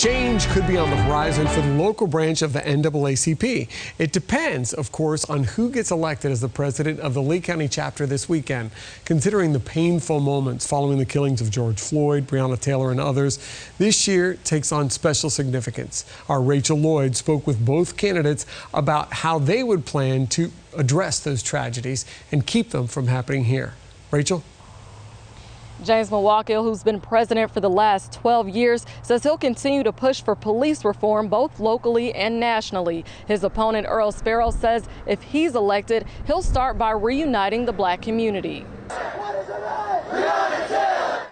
Change could be on the horizon for the local branch of the NAACP. It depends, of course, on who gets elected as the president of the Lee County chapter this weekend. Considering the painful moments following the killings of George Floyd, Breonna Taylor, and others, this year takes on special significance. Our Rachel Lloyd spoke with both candidates about how they would plan to address those tragedies and keep them from happening here. Rachel? James Muwakkil, who's been president for the last 12 years, says he'll continue to push for police reform both locally and nationally. His opponent, Earl Sparrow, says if he's elected, he'll start by reuniting the black community.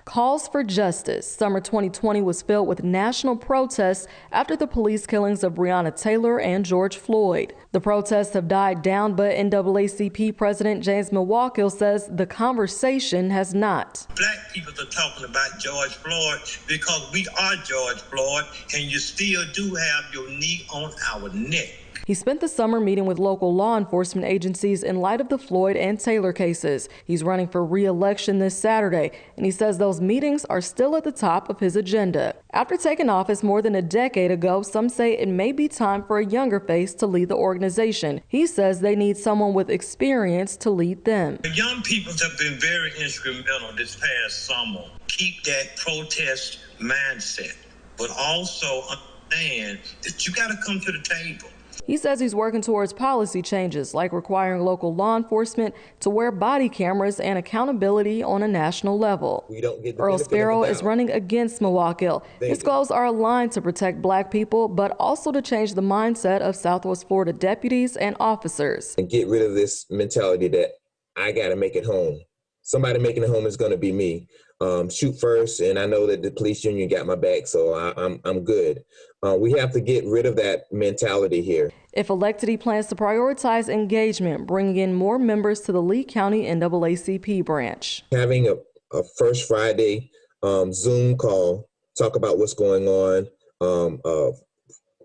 Calls for justice. Summer 2020 was filled with national protests after the police killings of Breonna Taylor and George Floyd. The protests have died down, but NAACP President James Muwakkil says the conversation has not. Black people are talking about George Floyd because we are George Floyd, and you still do have your knee on our neck. He spent the summer meeting with local law enforcement agencies in light of the Floyd and Taylor cases. He's running for re-election this Saturday, and he says those meetings are still at the top of his agenda. After taking office more than a decade ago, some say it may be time for a younger face to lead the organization. He says they need someone with experience to lead them. The young people have been very instrumental this past summer. Keep that protest mindset, but also understand that you got to come to the table. He says he's working towards policy changes like requiring local law enforcement to wear body cameras and accountability on a national level. Earl Sparrow is running against Muwakkil. His goals are aligned to protect black people, but also to change the mindset of Southwest Florida deputies and officers. And get rid of this mentality that I got to make it home. Somebody making it home is going to be me. Shoot first, and I know that the police union got my back, so I'm good. We have to get rid of that mentality here. If elected, he plans to prioritize engagement, bringing in more members to the Lee County NAACP branch. Having a First Friday Zoom call, talk about what's going on,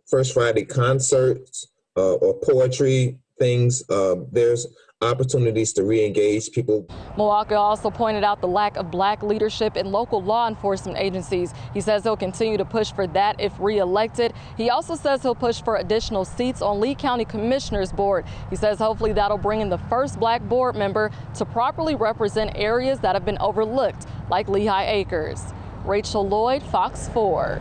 First Friday concerts or poetry things. There's opportunities to re-engage people. Muwakkil also pointed out the lack of black leadership in local law enforcement agencies. He says he'll continue to push for that if re-elected. He also says he'll push for additional seats on Lee County Commissioners Board. He says hopefully that'll bring in the first black board member to properly represent areas that have been overlooked, like Lehigh Acres. Rachel Lloyd, Fox 4.